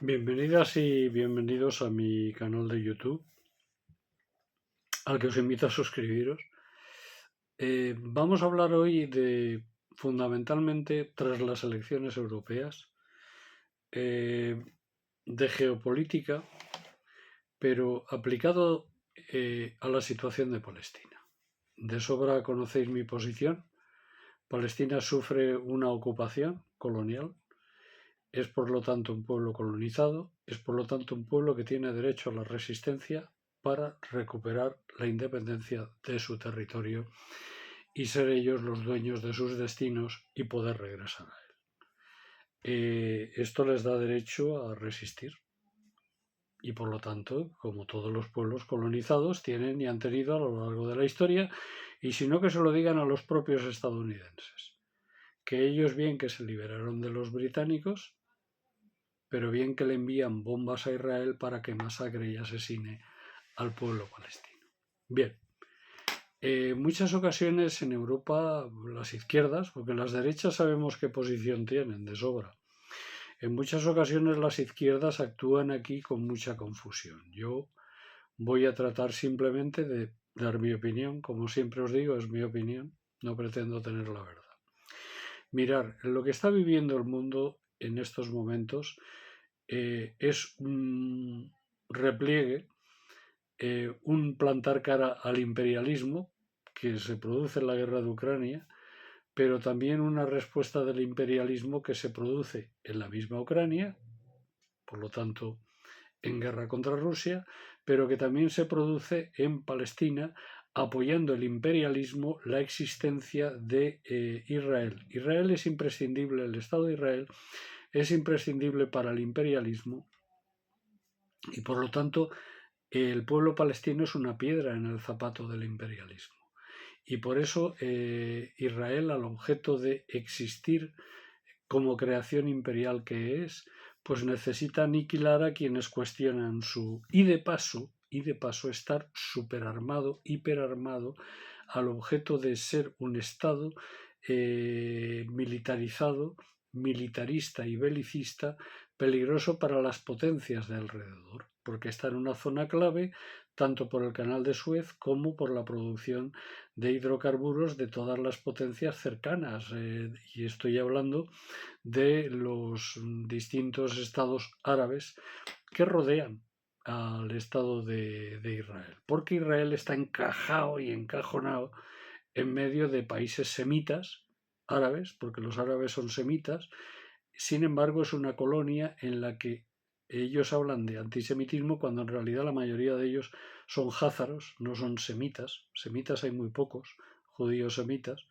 Bienvenidas y bienvenidos a mi canal de YouTube, al que os invito a suscribiros. Vamos a hablar hoy de, fundamentalmente, tras las elecciones europeas, eh, de geopolítica, pero aplicado a la situación de Palestina. De sobra conocéis mi posición. Palestina sufre una ocupación colonial, es por lo tanto un pueblo colonizado, es por lo tanto un pueblo que tiene derecho a la resistencia para recuperar la independencia de su territorio y ser ellos los dueños de sus destinos y poder regresar a él. Esto les da derecho a resistir y por lo tanto, como todos los pueblos colonizados, tienen y han tenido a lo largo de la historia, y si no que se lo digan a los propios estadounidenses, que ellos bien que se liberaron de los británicos, pero bien que le envían bombas a Israel para que masacre y asesine al pueblo palestino. Bien, en muchas ocasiones en Europa las izquierdas, porque las derechas sabemos qué posición tienen de sobra, en muchas ocasiones las izquierdas actúan aquí con mucha confusión. Yo voy a tratar simplemente de dar mi opinión, como siempre os digo, es mi opinión, no pretendo tener la verdad. Mirar, lo que está viviendo el mundo en estos momentos es un repliegue, un plantar cara al imperialismo que se produce en la guerra de Ucrania, pero también una respuesta del imperialismo que se produce en la misma Ucrania, por lo tanto en guerra contra Rusia, pero que también se produce en Palestina, apoyando el imperialismo, la existencia de Israel. Israel es imprescindible, el Estado de Israel es imprescindible para el imperialismo y por lo tanto el pueblo palestino es una piedra en el zapato del imperialismo. Y por eso Israel, al objeto de existir como creación imperial que es, pues necesita aniquilar a quienes cuestionan su... Y de paso estar superarmado, hiperarmado, al objeto de ser un Estado militarizado, militarista y belicista, peligroso para las potencias de alrededor, porque está en una zona clave tanto por el canal de Suez como por la producción de hidrocarburos de todas las potencias cercanas. Y estoy hablando de los distintos estados árabes que rodean al Estado de Israel, porque Israel está encajado y encajonado en medio de países semitas árabes, porque los árabes son semitas. Sin embargo, es una colonia en la que ellos hablan de antisemitismo cuando en realidad la mayoría de ellos son házaros, no son semitas. Semitas hay muy pocos, judíos semitas.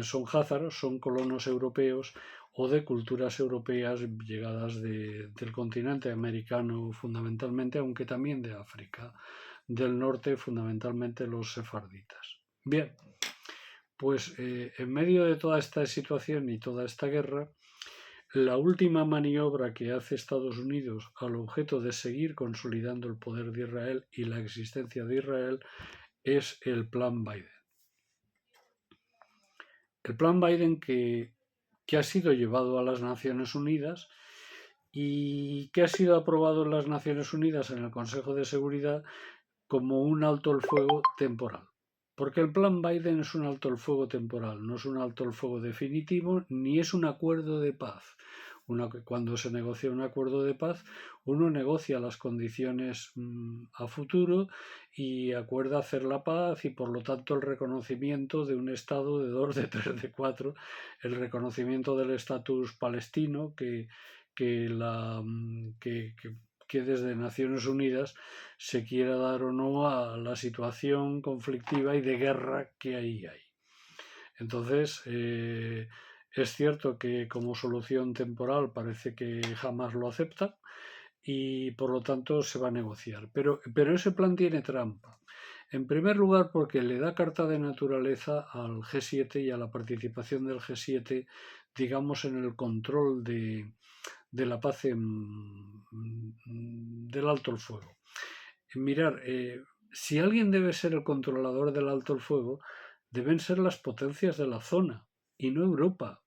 Son házaros, son colonos europeos o de culturas europeas llegadas del continente americano fundamentalmente, aunque también de África del norte, fundamentalmente los sefarditas. Bien, pues en medio de toda esta situación y toda esta guerra, la última maniobra que hace Estados Unidos al objeto de seguir consolidando el poder de Israel y la existencia de Israel es el Plan Biden. El Plan Biden que ha sido llevado a las Naciones Unidas y que ha sido aprobado en las Naciones Unidas en el Consejo de Seguridad como un alto el fuego temporal. Porque el plan Biden es un alto el fuego temporal, no es un alto el fuego definitivo, ni es un acuerdo de paz. Cuando se negocia un acuerdo de paz, uno negocia las condiciones a futuro y acuerda hacer la paz y por lo tanto el reconocimiento de un Estado de 2, de 3, de 4, el reconocimiento del estatus palestino que desde Naciones Unidas se quiera dar o no a la situación conflictiva y de guerra que ahí hay. Entonces, es cierto que como solución temporal parece que jamás lo acepta y por lo tanto se va a negociar. Pero ese plan tiene trampa. En primer lugar, porque le da carta de naturaleza al G7 y a la participación del G7, digamos, en el control de la paz del alto el fuego. Mirar, si alguien debe ser el controlador del alto el fuego, deben ser las potencias de la zona y no Europa,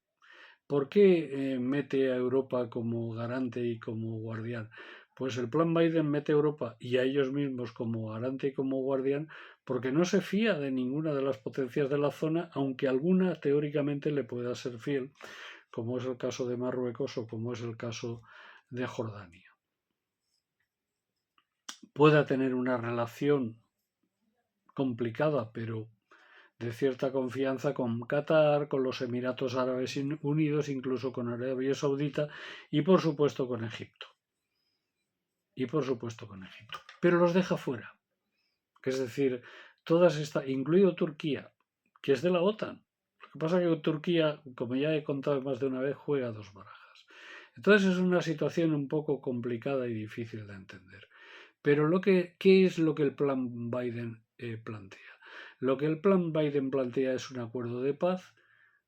¿Por qué mete a Europa como garante y como guardián? Pues el plan Biden mete a Europa y a ellos mismos como garante y como guardián porque no se fía de ninguna de las potencias de la zona, aunque alguna teóricamente le pueda ser fiel, como es el caso de Marruecos o como es el caso de Jordania. Pueda tener una relación complicada, pero de cierta confianza con Qatar, con los Emiratos Árabes Unidos, incluso con Arabia Saudita y por supuesto con Egipto. Pero los deja fuera. Que es decir, todas estas, incluido Turquía, que es de la OTAN. Lo que pasa es que Turquía, como ya he contado más de una vez, juega dos barajas. Entonces es una situación un poco complicada y difícil de entender. Pero ¿qué es lo que el plan Biden plantea? Lo que el plan Biden plantea es un acuerdo de paz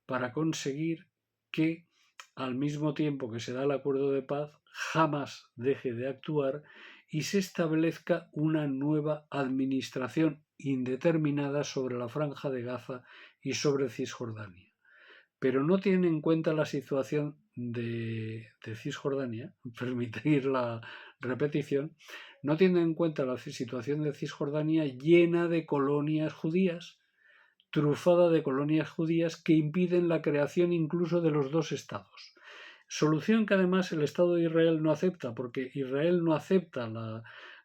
para conseguir que al mismo tiempo que se da el acuerdo de paz, Hamas deje de actuar y se establezca una nueva administración indeterminada sobre la Franja de Gaza y sobre Cisjordania. Pero no tiene en cuenta la situación de Cisjordania, permitir la repetición, no tiene en cuenta la situación de Cisjordania llena de colonias judías, trufada de colonias judías que impiden la creación incluso de los dos estados. Solución que además el Estado de Israel no acepta, porque Israel no acepta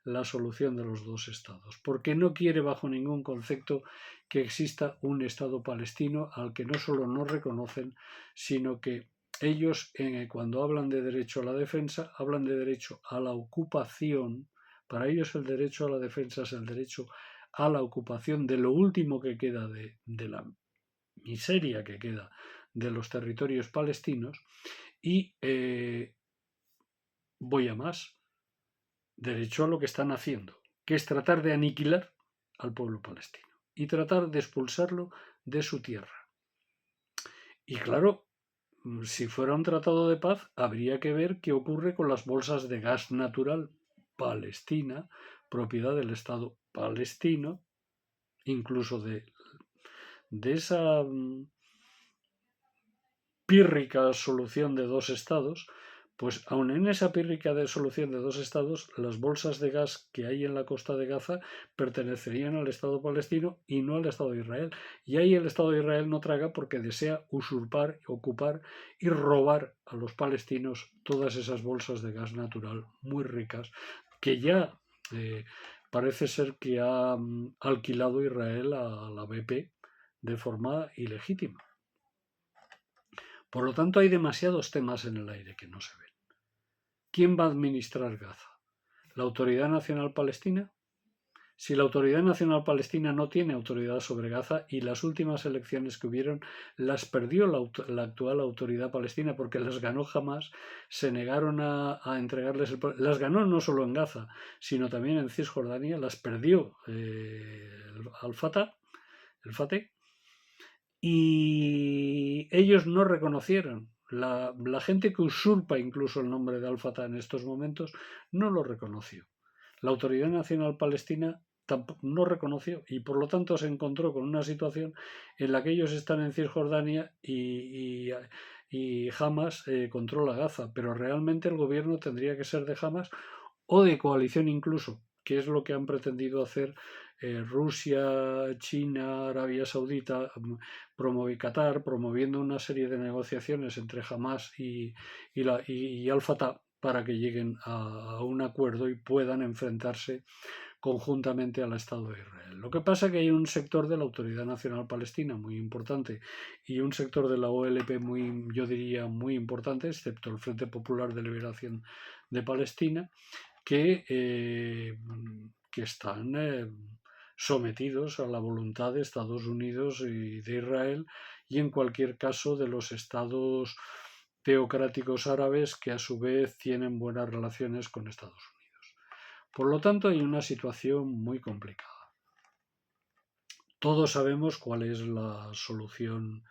la solución de los dos estados, porque no quiere bajo ningún concepto que exista un Estado palestino al que no solo no reconocen, sino que ellos cuando hablan de derecho a la defensa, hablan de derecho a la ocupación. Para ellos el derecho a la defensa es el derecho a la ocupación de lo último que queda de la miseria que queda de los territorios palestinos y voy a más, derecho a lo que están haciendo, que es tratar de aniquilar al pueblo palestino y tratar de expulsarlo de su tierra. Y claro, si fuera un tratado de paz, habría que ver qué ocurre con las bolsas de gas natural palestina, propiedad del Estado palestino, incluso de esa pírrica solución de dos estados, pues aun en esa pírrica de solución de dos estados, las bolsas de gas que hay en la costa de Gaza pertenecerían al Estado palestino y no al Estado de Israel. Y ahí el Estado de Israel no traga porque desea usurpar, ocupar y robar a los palestinos todas esas bolsas de gas natural muy ricas que ya parece ser que ha alquilado Israel a la BP de forma ilegítima. Por lo tanto, hay demasiados temas en el aire que no se ven. ¿Quién va a administrar Gaza? ¿La Autoridad Nacional Palestina? Si la Autoridad Nacional Palestina no tiene autoridad sobre Gaza y las últimas elecciones que hubieron las perdió la actual Autoridad Palestina porque las ganó Hamas, se negaron a entregarles las ganó no solo en Gaza, sino también en Cisjordania, las perdió el Fatah, y ellos no reconocieron. La gente que usurpa incluso el nombre de Al-Fatah en estos momentos no lo reconoció. La Autoridad Nacional Palestina no reconoció y por lo tanto se encontró con una situación en la que ellos están en Cisjordania y Hamas controla Gaza, pero realmente el gobierno tendría que ser de Hamas o de coalición incluso, que es lo que han pretendido hacer Rusia, China, Arabia Saudita, Qatar, promoviendo una serie de negociaciones entre Hamas y Al-Fatah para que lleguen a un acuerdo y puedan enfrentarse conjuntamente al Estado de Israel. Lo que pasa es que hay un sector de la Autoridad Nacional Palestina muy importante y un sector de la OLP muy, yo diría, muy importante, excepto el Frente Popular de Liberación de Palestina, que están sometidos a la voluntad de Estados Unidos y de Israel y en cualquier caso de los estados teocráticos árabes que a su vez tienen buenas relaciones con Estados Unidos. Por lo tanto, hay una situación muy complicada. Todos sabemos cuál es la solución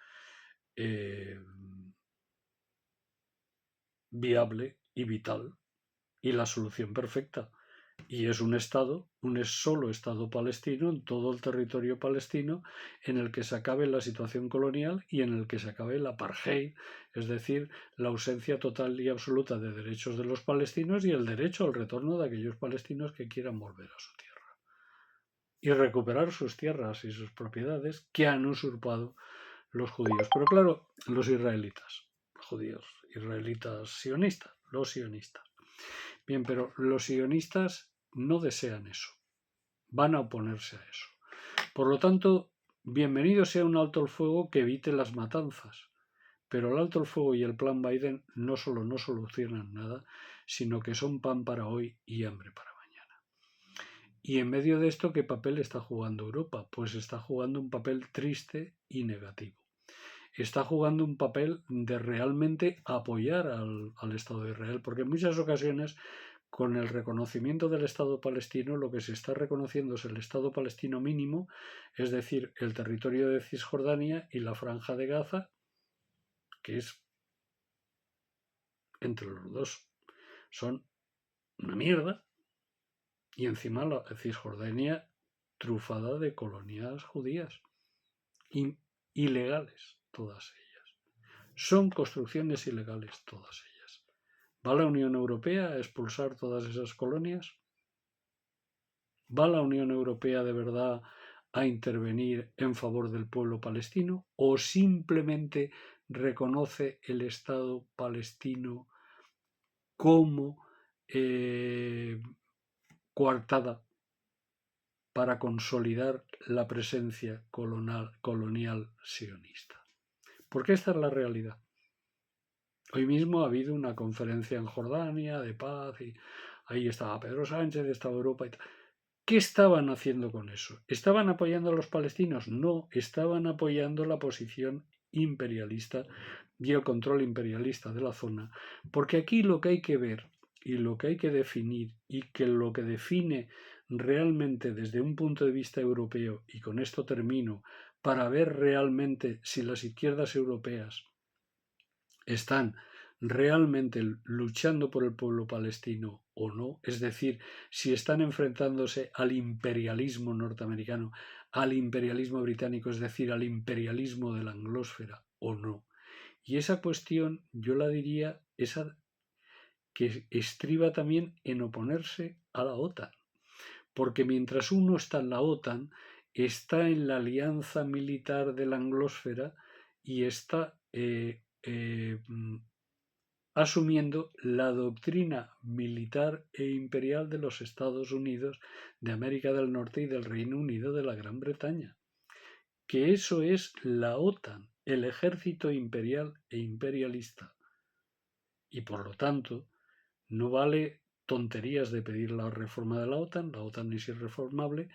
viable y vital y la solución perfecta. Y es un Estado, un solo Estado palestino en todo el territorio palestino, en el que se acabe la situación colonial y en el que se acabe el apartheid, es decir, la ausencia total y absoluta de derechos de los palestinos y el derecho al retorno de aquellos palestinos que quieran volver a su tierra y recuperar sus tierras y sus propiedades que han usurpado los judíos. Pero claro, los israelitas, judíos, israelitas sionistas, los sionistas. Bien, pero los sionistas no desean eso, van a oponerse a eso. Por lo tanto, bienvenido sea un alto el fuego que evite las matanzas, pero el alto el fuego y el plan Biden no solo no solucionan nada, sino que son pan para hoy y hambre para mañana. Y en medio de esto, ¿qué papel está jugando Europa? Pues está jugando un papel triste y negativo. Está jugando un papel de realmente apoyar al Estado de Israel, porque en muchas ocasiones con el reconocimiento del Estado palestino lo que se está reconociendo es el Estado palestino mínimo, es decir, el territorio de Cisjordania y la franja de Gaza, que es entre los dos son una mierda, y encima la Cisjordania trufada de colonias judías, ilegales todas ellas. Son construcciones ilegales todas ellas. ¿Va la Unión Europea a expulsar todas esas colonias? ¿Va la Unión Europea de verdad a intervenir en favor del pueblo palestino o simplemente reconoce el Estado palestino como coartada para consolidar la presencia colonial sionista? Porque esta es la realidad. Hoy mismo ha habido una conferencia en Jordania de paz y ahí estaba Pedro Sánchez, estaba Europa y tal. ¿Qué estaban haciendo con eso? ¿Estaban apoyando a los palestinos? No, estaban apoyando la posición imperialista y el control imperialista de la zona, porque aquí lo que hay que ver y lo que hay que definir y que lo que define realmente desde un punto de vista europeo, y con esto termino, para ver realmente si las izquierdas europeas están realmente luchando por el pueblo palestino o no, es decir, si están enfrentándose al imperialismo norteamericano, al imperialismo británico, es decir, al imperialismo de la anglósfera o no. Y esa cuestión yo la diría esa que estriba también en oponerse a la OTAN, porque mientras uno está en la OTAN, está en la alianza militar de la anglósfera y está asumiendo la doctrina militar e imperial de los Estados Unidos de América del Norte y del Reino Unido de la Gran Bretaña. Que eso es la OTAN, el ejército imperial e imperialista. Y por lo tanto, no vale tonterías de pedir la reforma de la OTAN es irreformable,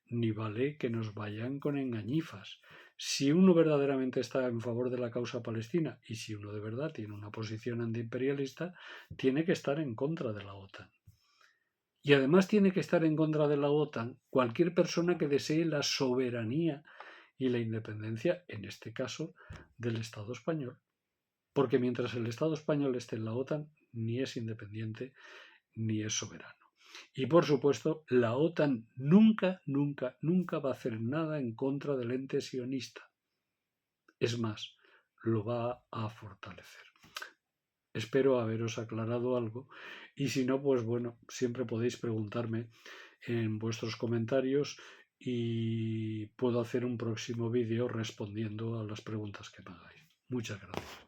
ni vale que nos vayan con engañifas. Si uno verdaderamente está en favor de la causa palestina y si uno de verdad tiene una posición antiimperialista, tiene que estar en contra de la OTAN. Y además tiene que estar en contra de la OTAN cualquier persona que desee la soberanía y la independencia, en este caso, del Estado español. Porque mientras el Estado español esté en la OTAN, ni es independiente ni es soberano. Y por supuesto, la OTAN nunca va a hacer nada en contra del ente sionista. Es más, lo va a fortalecer. Espero haberos aclarado algo y si no, pues bueno, siempre podéis preguntarme en vuestros comentarios y puedo hacer un próximo vídeo respondiendo a las preguntas que me hagáis. Muchas gracias.